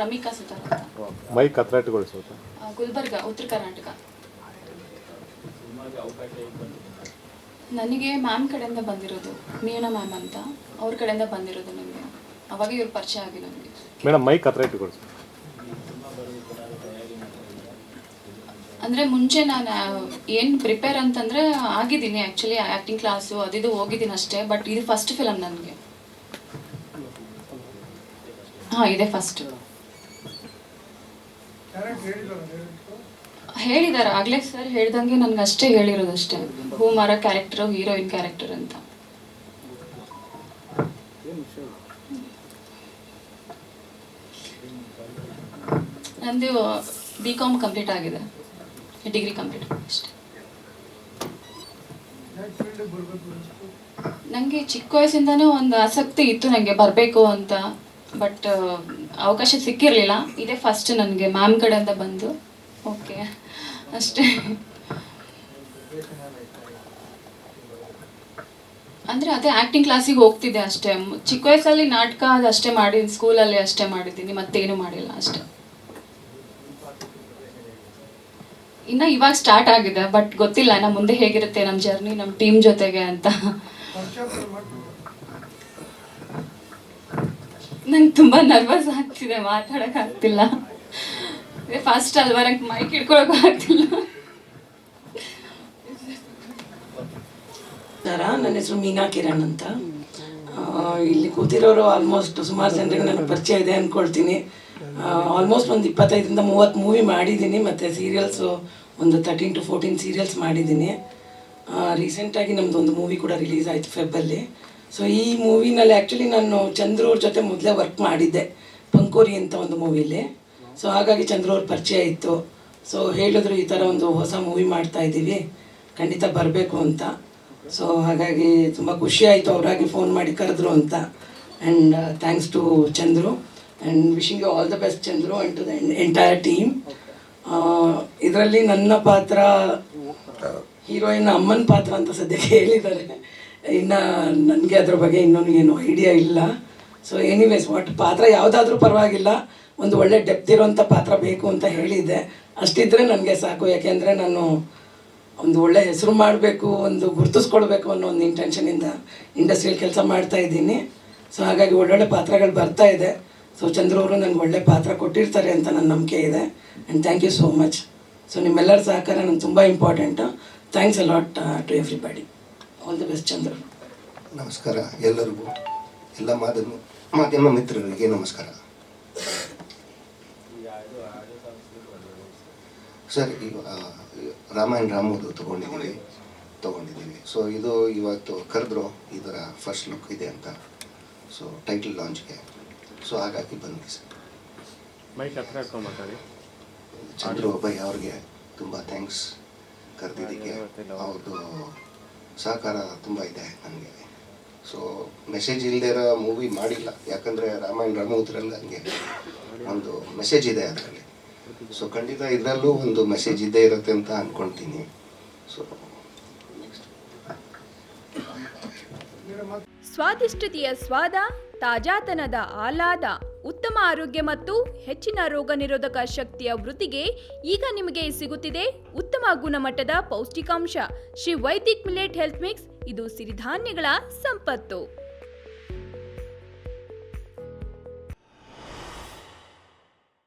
ರಮಿಕಾ ಸುತಾರ್ ಅಂತ. ಮೈಕ್ ಹತ್ರ ಇಟ್ಕೊಳ್ಸೋದು. ಗುಲ್ಬರ್ಗ, ಉತ್ತರ ಕರ್ನಾಟಕ. ನನಗೆ ಮ್ಯಾಮ್ ಕಡೆಯಿಂದ ಬಂದಿರೋದು, ಮೀನಾ ಮ್ಯಾಮ್ ಅಂತ, ಅವ್ರ ಕಡೆಯಿಂದ ಬಂದಿರೋದು ನನಗೆ. ಅವಾಗ ಇವ್ರು ಪರಿಚಯ ಆಗಿ ನನಗೆ. ಮೇಡಮ್ ಮೈಕ್ ಹತ್ರ ಇಟ್ಕೊಳ್ಸಿ. ಅಂದರೆ ಮುಂಚೆ ನಾನು ಏನು ಪ್ರಿಪೇರ್ ಅಂತಂದರೆ ಆಗಿದ್ದೀನಿ, ಆ್ಯಕ್ಚುಲಿ ಆ್ಯಕ್ಟಿಂಗ್ ಕ್ಲಾಸು ಅದಿದು ಹೋಗಿದ್ದೀನಿ ಅಷ್ಟೇ. ಬಟ್ ಇದು ಫಸ್ಟ್ ಫಿಲಮ್ ನನಗೆ. ಹಾಂ, ಇದೆ ಫಸ್ಟ್. ಹೇಳಿದ್ದಾರೆ ಆಗಲೇ ಸರ್ ಹೇಳ್ದಂಗೆ, ನನಗೆ ಅಷ್ಟೇ ಹೇಳಿರೋದು ಅಷ್ಟೇ. ಹೂಮಾರ ಕ್ಯಾರೆಕ್ಟರು, ಹೀರೋಯಿನ್ ಕ್ಯಾರೆಕ್ಟರ್ ಅಂತ. ನಂದು BCom ಕಂಪ್ಲೀಟ್ ಆಗಿದೆ, ಡಿಗ್ರಿ ಕಂಪ್ಲೀಟ್ ಅಷ್ಟೇ. ನನಗೆ ಚಿಕ್ಕ ವಯಸ್ಸಿಂದನೂ ಒಂದು ಆಸಕ್ತಿ ಇತ್ತು ನನಗೆ ಬರಬೇಕು ಅಂತ. ಬಟ್ ಅವಕಾಶ ಸಿಕ್ಕಿರಲಿಲ್ಲ. ಇದೇ ಫಸ್ಟ್ ನನಗೆ ಮ್ಯಾಮ್ ಕಡೆಯಿಂದ ಬಂದು. ಓಕೆ, ಅಷ್ಟೇ. ಅಂದರೆ ಅದೇ ಆ್ಯಕ್ಟಿಂಗ್ ಕ್ಲಾಸಿಗೆ ಹೋಗ್ತಿದ್ದೆ ಅಷ್ಟೇ. ಚಿಕ್ಕ ವಯಸ್ಸಲ್ಲಿ ನಾಟಕ ಅದಷ್ಟೇ ಮಾಡಿದ್ದೀನಿ, ಸ್ಕೂಲಲ್ಲಿ ಅಷ್ಟೇ ಮಾಡಿದ್ದೀನಿ, ಮತ್ತೇನು ಮಾಡಿಲ್ಲ ಅಷ್ಟೇ. ಇನ್ನು ಇವಾಗ ಸ್ಟಾರ್ಟ್ ಆಗಿದೆ, ಬಟ್ ಗೊತ್ತಿಲ್ಲ ಇನ್ನು ಮುಂದೆ ಹೇಗಿರುತ್ತೆ ನಮ್ಮ ಜರ್ನಿ ನಮ್ಮ ಟೀಮ್ ಜೊತೆಗೆ ಅಂತ. ನಂಗೆ ತುಂಬ ನರ್ವಸ್ ಆಗ್ತಿದೆ, ಮಾತಾಡೋಕ್ಕಾಗ್ತಿಲ್ಲ. ಫಸ್ಟ್ ಅಲ್ವಾ, ನಂಗೆ ಮೈಕ್ ಹಿಡ್ಕೊಳಕ್ಕೂ ಆಗ್ತಿಲ್ಲ. ನನ್ನ ಹೆಸರು ಮೀನಾ ಕಿರಣ್ ಅಂತ. ಇಲ್ಲಿ ಕೂತಿರೋರು ಆಲ್ಮೋಸ್ಟ್ ಸುಮಾರು ಜನರಿಗೆ ನನಗೆ ಪರಿಚಯ ಇದೆ ಅಂದ್ಕೊಳ್ತೀನಿ. ಆಲ್ಮೋಸ್ಟ್ ಒಂದು 25ರಿಂದ 30 ಮೂವಿ ಮಾಡಿದ್ದೀನಿ, ಮತ್ತು ಸೀರಿಯಲ್ಸು ಒಂದು 13 to 14 ಸೀರಿಯಲ್ಸ್ ಮಾಡಿದ್ದೀನಿ. ರೀಸೆಂಟಾಗಿ ನಮ್ಮದು ಒಂದು ಮೂವಿ ಕೂಡ ರಿಲೀಸ್ ಆಯಿತು ಫೆಬ್ಬಲ್ಲಿ. ಸೊ ಈ ಮೂವಿನಲ್ಲಿ ಆ್ಯಕ್ಚುಲಿ ನಾನು ಚಂದ್ರು ಅವ್ರ ಜೊತೆ ಮೊದಲೇ ವರ್ಕ್ ಮಾಡಿದ್ದೆ, ಪಂಕೋರಿ ಅಂತ ಒಂದು ಮೂವಿಲಿ. ಸೊ ಹಾಗಾಗಿ ಚಂದ್ರು ಅವ್ರ ಪರಿಚಯ ಇತ್ತು. ಸೊ ಹೇಳಿದ್ರು ಈ ಥರ ಒಂದು ಹೊಸ ಮೂವಿ ಮಾಡ್ತಾ ಇದ್ದೀವಿ, ಖಂಡಿತ ಬರಬೇಕು ಅಂತ. ಸೊ ಹಾಗಾಗಿ ತುಂಬ ಖುಷಿ ಆಯಿತು, ಅವರಾಗಿ ಫೋನ್ ಮಾಡಿ ಕರೆದ್ರು ಅಂತ. And thanks to Chandru, and wishing you all the best Chandru and to the entire team. ಇದರಲ್ಲಿ ನನ್ನ ಪಾತ್ರ ಹೀರೋಯಿನ್ ಅಮ್ಮನ ಪಾತ್ರ ಅಂತ ಸದ್ಯಕ್ಕೆ ಹೇಳಿದ್ದಾರೆ. ಇನ್ನು ನನಗೆ ಅದ್ರ ಬಗ್ಗೆ ಇನ್ನೊಂದು ಏನು ಐಡಿಯಾ ಇಲ್ಲ. ಸೊ ಎನಿವೇಸ್ ಒಟ್ಟು ಪಾತ್ರ ಯಾವುದಾದ್ರೂ ಪರವಾಗಿಲ್ಲ, ಒಂದು ಒಳ್ಳೆ ಡೆಪ್ತ್ ಇರೋಂಥ ಪಾತ್ರ ಬೇಕು ಅಂತ ಹೇಳಿದ್ದೆ. ಅಷ್ಟಿದ್ರೆ ನನಗೆ ಸಾಕು. ಯಾಕೆಂದರೆ ನಾನು ಒಂದು ಒಳ್ಳೆ ಹೆಸರು ಮಾಡಬೇಕು, ಒಂದು ಗುರುತಿಸ್ಕೊಳ್ಬೇಕು ಅನ್ನೋ ಒಂದು ಇಂಟೆನ್ಷನಿಂದ ಇಂಡಸ್ಟ್ರಿಯಲ್ಲಿ ಕೆಲಸ ಮಾಡ್ತಾ ಇದ್ದೀನಿ. ಸೊ ಹಾಗಾಗಿ ಒಳ್ಳೊಳ್ಳೆ ಪಾತ್ರಗಳು ಬರ್ತಾ ಇದೆ. ಸೊ ಚಂದ್ರು ಅವರು ನನಗೆ ಒಳ್ಳೆ ಪಾತ್ರ ಕೊಟ್ಟಿರ್ತಾರೆ ಅಂತ ನನ್ನ ನಂಬಿಕೆ ಇದೆ. And thank you so much. So ನಿಮ್ಮೆಲ್ಲರ ಸಹಕಾರ ನನಗೆ ತುಂಬ important. Thanks a lot to everybody. All the best Chandru. ನಮಸ್ಕಾರ ಎಲ್ಲರಿಗೂ, ಎಲ್ಲ ಮಾಧ್ಯಮ ಮಿತ್ರರಿಗೆ ನಮಸ್ಕಾರ. ಸರ್, ಈಗ ರಾಮಾಯಣ ರಾಮೋದು ತೊಗೊಂಡಿದ್ದೀವಿ. ಸೊ ಇದು ಇವತ್ತು ಕರೆದ್ರು, ಇದರ ಫಸ್ಟ್ ಲುಕ್ ಇದೆ ಅಂತ. ಸೊ ಟೈಟಲ್ ಲಾಂಚ್ಗೆ, ಸೊ ಹಾಗಾಗಿ ಬಂದ್ವಿ ಸರ್. ಮೈಕ್ ಹತ್ರ ಇಟ್ಕೊಂಡು ಮಾತಾಡಿ. ಚಂದ್ರು ಅಬ್ಬಯ್ಯ ಅವ್ರಿಗೆ ತುಂಬ ಥ್ಯಾಂಕ್ಸ್ ಕರೆದಿದ್ದಕ್ಕೆ. ಅವ್ರದ್ದು ಸಹಕಾರ ತುಂಬ ಇದೆ ನನಗೆ. ಸೊ ಮೆಸೇಜ್ ಇಲ್ಲದೆ ಇರೋ ಮೂವಿ ಮಾಡಿಲ್ಲ, ಯಾಕಂದರೆ ರಾಮಾಯಣ ರಾಮೋದ್ರಲ್ಲಿ ನನಗೆ ಒಂದು ಮೆಸೇಜ್ ಇದೆ ಅದರಲ್ಲಿ. ಸೊ ಖಂಡಿತ ಇದರಲ್ಲೂ ಒಂದು ಮೆಸೇಜ್ ಇದ್ದೇ ಇರುತ್ತೆ ಅಂತ ಅಂದ್ಕೊಳ್ತೀನಿ. ಸೊ ಸ್ವಾದಿಷ್ಟತೆಯ ಸ್ವಾದ, ತಾಜಾತನದ ಆಹ್ಲಾದ, ಉತ್ತಮ ಆರೋಗ್ಯ ಮತ್ತು ಹೆಚ್ಚಿನ ರೋಗ ನಿರೋಧಕ ಶಕ್ತಿಯ ವೃದ್ಧಿಗೆ ಈಗ ನಿಮಗೆ ಸಿಗುತ್ತಿದೆ ಉತ್ತಮ ಗುಣಮಟ್ಟದ ಪೌಷ್ಟಿಕಾಂಶ Shri Vaidik millet health mix. ಇದು ಸಿರಿಧಾನ್ಯಗಳ ಸಂಪತ್ತು.